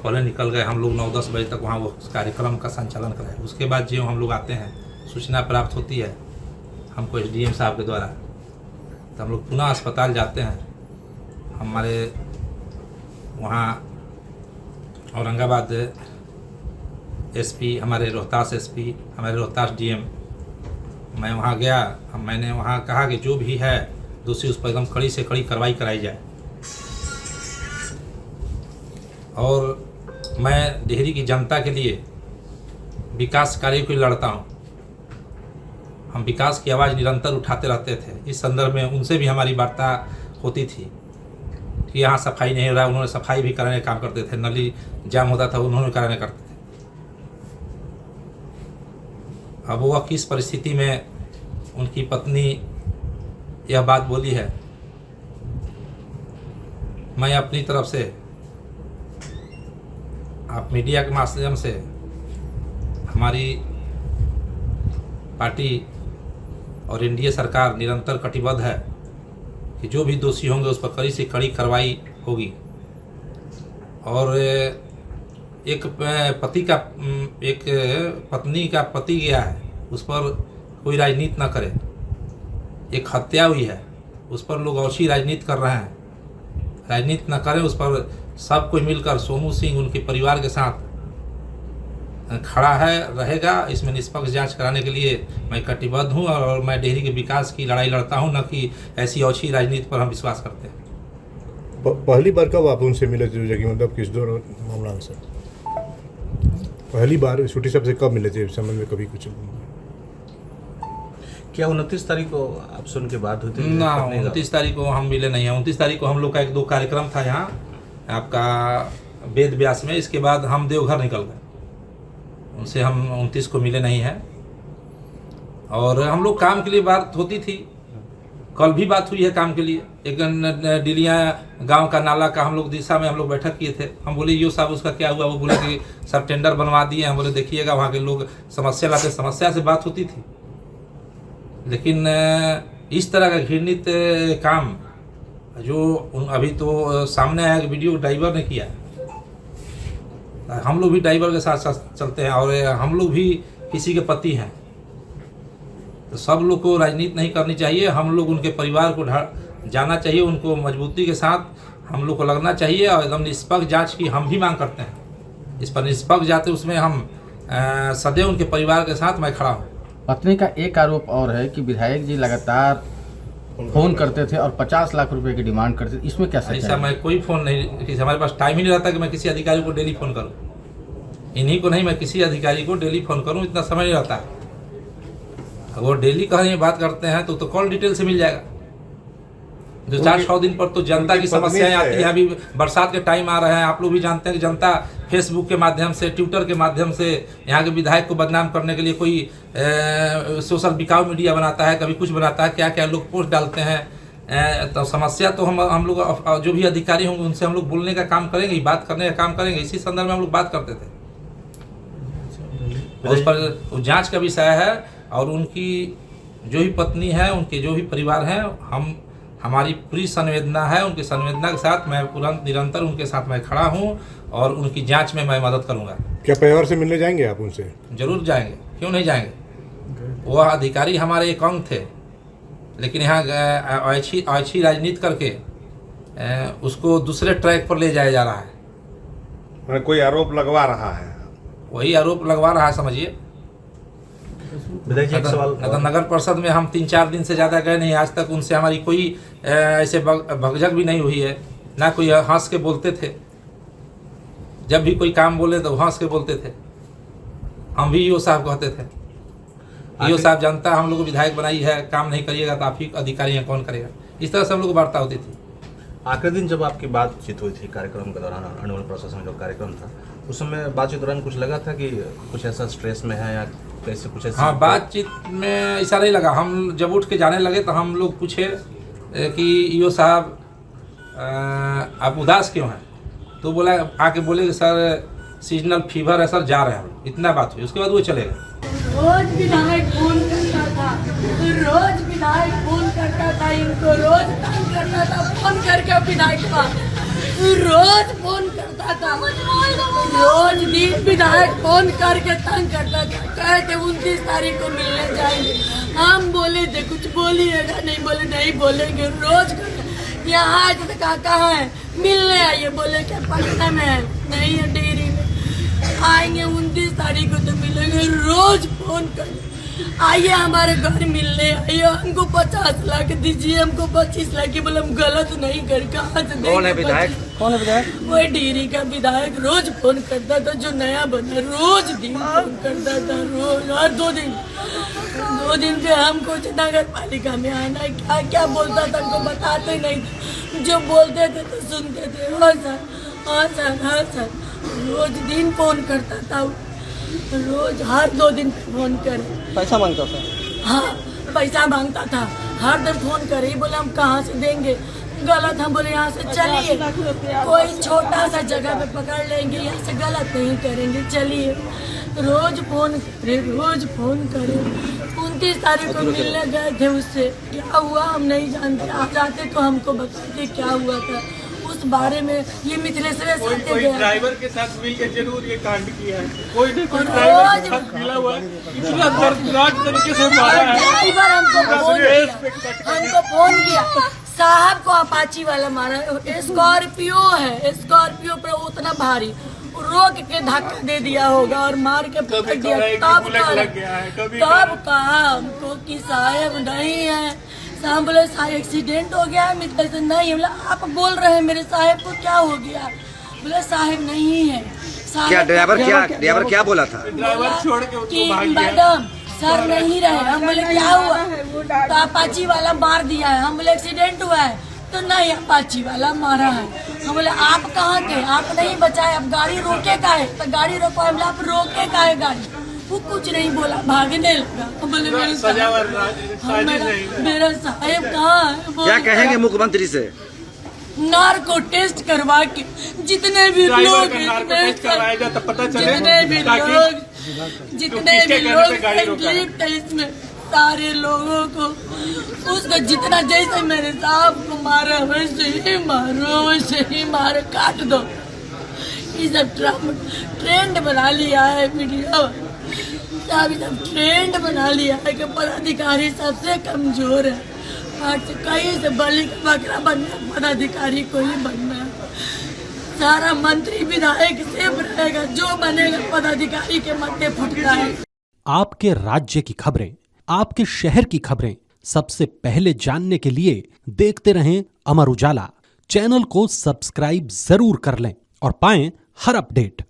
पहले निकल गए, हम लोग 9-10 बजे तक वहाँ वो कार्यक्रम का संचालन कराए। उसके बाद जो हम लोग आते हैं, सूचना प्राप्त होती है हमको SDM साहब के द्वारा, तो हम लोग पुनः अस्पताल जाते हैं। हमारे वहाँ औरंगाबाद SP, हमारे रोहतास SP, हमारे रोहतास DM, मैं वहाँ गया। मैंने वहाँ कहा कि जो भी है दोषी उस पर एकदम कड़ी से कड़ी कार्रवाई कराई जाए। और मैं डेहरी की जनता के लिए विकास कार्य को लड़ता हूँ। हम विकास की आवाज़ निरंतर उठाते रहते थे। इस संदर्भ में उनसे भी हमारी वार्ता होती थी कि यहाँ सफाई नहीं हो रहा, उन्होंने सफाई भी कराने का काम करते थे। नली जाम होता था, उन्होंने कराने करते थे। अब वह किस परिस्थिति में उनकी पत्नी यह बात बोली है, मैं अपनी तरफ से आप मीडिया के माध्यम से हमारी पार्टी और NDA सरकार निरंतर कटिबद्ध है कि जो भी दोषी होंगे उस पर कड़ी से कड़ी कार्रवाई होगी। और एक पत्नी का पति गया है, उस पर कोई राजनीति न करे। एक हत्या हुई है, उस पर लोग औची राजनीति कर रहे हैं। राजनीति न करें, उस पर सब कोई मिलकर सोनू सिंह उनके परिवार के साथ खड़ा है, रहेगा। इसमें निष्पक्ष जांच कराने के लिए मैं कटिबद्ध हूं और मैं डेहरी के विकास की लड़ाई लड़ता हूं, न कि ऐसी औची राजनीति पर हम विश्वास करते हैं। पहली बार कब आप उनसे मिले थे, जगह मतलब किस दौरान मामला में सर? पहली बार छोटी साहब से कब मिले थे, इस संबंध में कभी कुछ? क्या 29 तारीख को आपसे उनके बात हुई थी? ना, 29 तारीख को हम मिले नहीं हैं। 29 तारीख को हम लोग का 1-2 कार्यक्रम था यहाँ आपका वेद व्यास में। इसके बाद हम देवघर निकल गए, उनसे हम 29 को मिले नहीं हैं। और हम लोग काम के लिए बात होती थी, कल भी बात हुई है काम के लिए। एक डिलिया गांव का नाला का हम लोग दिशा में हम लोग बैठक किए थे। हम बोले यो साहब उसका क्या हुआ? वो बोले कि सब टेंडर बनवा दिए। हम बोले देखिएगा, वहाँ के लोग समस्या लाते, समस्या से बात होती थी। लेकिन इस तरह का घृणित काम जो अभी तो सामने आया कि वीडियो ड्राइवर ने किया, हम लोग भी ड्राइवर के साथ साथ चलते हैं और हम लोग भी किसी के पति हैं। तो सब लोग को राजनीति नहीं करनी चाहिए। हम लोग उनके परिवार को जाना चाहिए, उनको मजबूती के साथ हम लोग को लगना चाहिए और एकदम निष्पक्ष जांच की हम भी मांग करते हैं। इस पर निष्पक्ष जाते उसमें हम सदैव उनके परिवार के साथ मैं खड़ा हूँ। पत्नी का एक आरोप और है कि विधायक जी लगातार फोन करते थे और 50 लाख रुपए की डिमांड करते थे। इसमें क्या सच है? ऐसा मैं कोई फ़ोन नहीं, हमारे पास टाइम ही नहीं रहता कि मैं किसी अधिकारी को डेली फ़ोन करूं। इन्हीं को नहीं, मैं किसी अधिकारी को डेली फ़ोन करूं, इतना समय नहीं रहता। वो डेली कहीं बात करते हैं तो कॉल डिटेल से मिल जाएगा। 2-4-6 दिन पर तो जनता की समस्याएं आती हैं। अभी बरसात के टाइम आ रहे हैं, आप लोग भी जानते हैं कि जनता फेसबुक के माध्यम से, ट्विटर के माध्यम से यहाँ के विधायक को बदनाम करने के लिए कोई सोशल बिकाऊ मीडिया बनाता है, कभी कुछ बनाता है, क्या क्या लोग पोस्ट डालते हैं। तो समस्या तो हम लोग जो भी अधिकारी होंगे उनसे हम लोग बोलने का काम करेंगे, बात करने का काम करेंगे। इसी संदर्भ में हम लोग बात करते थे। उस पर जाँच का विषय है और उनकी जो भी पत्नी है, उनके जो भी परिवार हैं, हमारी पूरी संवेदना है। उनकी संवेदना के साथ मैं तुरंत निरंतर उनके साथ मैं खड़ा हूं और उनकी जांच में मैं मदद करूंगा। क्या परिवार से मिलने जाएंगे आप उनसे? जरूर जाएंगे, क्यों नहीं जाएंगे। वह अधिकारी हमारे एक अंग थे, लेकिन यहाँ अच्छी राजनीति करके उसको दूसरे ट्रैक पर ले जाया जा रहा है। कोई आरोप लगवा रहा है, वही आरोप लगवा रहा है, समझिए। नगर परिषद में हम 3-4 दिन से ज़्यादा गए नहीं, आज तक उनसे हमारी कोई ऐसे भगझक भी नहीं हुई है। ना कोई हंस के बोलते थे, जब भी कोई काम बोले तो हंस के बोलते थे। हम भी ईओ साहब कहते थे, ईओ साहब जानता हम लोग को विधायक बनाई है, काम नहीं करिएगा तो आप ही अधिकारी हैं, कौन करेगा। इस तरह से हम लोग को वार्ता होती थी। आखिरी दिन जब आपकी बातचीत हुई थी कार्यक्रम के दौरान, अनुमोदन प्रोसेस में जो कार्यक्रम था, उस समय बातचीत दौरान कुछ लगा था कि कुछ ऐसा स्ट्रेस में है या कैसे कुछ ऐसा? हाँ, बातचीत में ऐसा नहीं लगा। हम जब उठ के जाने लगे तो हम लोग पूछे कि ईओ साहब आप उदास क्यों हैं? तो बोला, आके बोले कि सर सीजनल फीवर है सर, जा रहे हैं हम। इतना बात हुई, उसके बाद वो चले गए। रोज विधायक फोन करता था, रोज विधायक फोन करता था, इनको रोज तंग करता था, फोन करके विधायक का रोज फोन करता था। विधायक फोन करके तंग करता था, कहे थे 29 तारीख को मिलने जाएंगे। हम बोले थे कुछ बोलिएगा, नहीं बोले नहीं बोलेंगे। रोज यहाँ आए थे, कहाँ है मिलने आइए, बोले क्या पटना में है, नहीं है डेयरी में। आएंगे 29 तारीख को तो मिलेंगे। रोज फोन कर आइए हमारे घर मिलने आइए, हमको 50 लाख दीजिए, हमको 25 लाख की। बोले हम गलत नहीं कर, कहाँ से देंगे? कौन है विधायक? कौन है विधायक? वही डेयरी का विधायक रोज फोन करता था, जो नया बना रोज दिन फोन करता था, रोज। और 2 दिन पे हमको नगर पालिका में आना है, क्या क्या बोलता था हमको बताते नहीं थे, जो बोलते थे तो सुनते थे। हाँ सर, हाँ सर, हाँ सर। रोज दिन फोन करता था, रोज हर 2 दिन पे फोन करे। पैसा मांगता था? हाँ पैसा मांगता था, हर दिन फोन करे। बोले हम कहाँ से देंगे, गलत। हम बोले यहाँ से चलिए, कोई छोटा सा जगह पे पकड़ लेंगे, यहाँ से गलत नहीं करेंगे, चलिए। रोज फोन करे, रोज फोन करे। 29 तारीख को मिलने गए थे उससे, क्या हुआ हम नहीं जानते। आप जाते तो हमको बताते क्या हुआ था उस बारे में। ये मिथिलेश्वर कोई ड्राइवर के साथ मिलकर जरूर ये कांड किया है। कोई ना कोई ड्राइवर के साथ मिला हुआ है, इतना दर्दनाक तरीके से मारा है। ड्राइवर हमको फोन किया, साहब को अपाची वाला मारा। स्कॉर्पियो है, स्कॉर्पियो पर उतना भारी, रोक के धक्का दे दिया होगा और मार के पकड़ दिया। तब कहा हमको कि साहब नहीं है। साहब बोले साहब एक्सीडेंट हो गया है। मित्र से नहीं, बोले आप बोल रहे हैं मेरे साहब को क्या हो गया? बोले साहब नहीं है। क्या ड्राइवर क्या बोला था? ड्राइवर छोड़ के उसको कि भाग गया। मैडम सर नहीं रहे। हम बोले क्या हुआ? तो अपाची वाला मार दिया है। हम बोले एक्सीडेंट हुआ है, तो नहीं अपाची वाला मारा है। हम बोले आप कहाँ थे, आप नहीं बचाए, आप गाड़ी रोके का है? तो गाड़ी रोको। हम बोले आप रोके का है गाड़ी? वो कुछ नहीं बोला, भागने लगा। हम बोले मेरा साहब कहाँ है? क्या कहेंगे मुख्यमंत्री से? नार्को टेस्ट करवा के जितने भी लोग संलिप्त है इसमें, सारे लोगों को उसको जितना, जैसे मेरे साहब को मारा वैसे ही मारो, वैसे ही मारो, काट दो। ये सब ट्रेंड बना लिया है मीडिया, सब ट्रेंड बना लिया है कि पदाधिकारी सबसे कमजोर है। आज कहीं से बलि का बकरा बनना, पदाधिकारी को ही बनना है। सारा मंत्री विधायक सेफ रहेगा, जो बनेगा पदाधिकारी के मत्थे फुटता है। आपके राज्य की खबरें, आपके शहर की खबरें सबसे पहले जानने के लिए देखते रहें अमर उजाला। चैनल को सब्सक्राइब जरूर कर लें और पाएं हर अपडेट।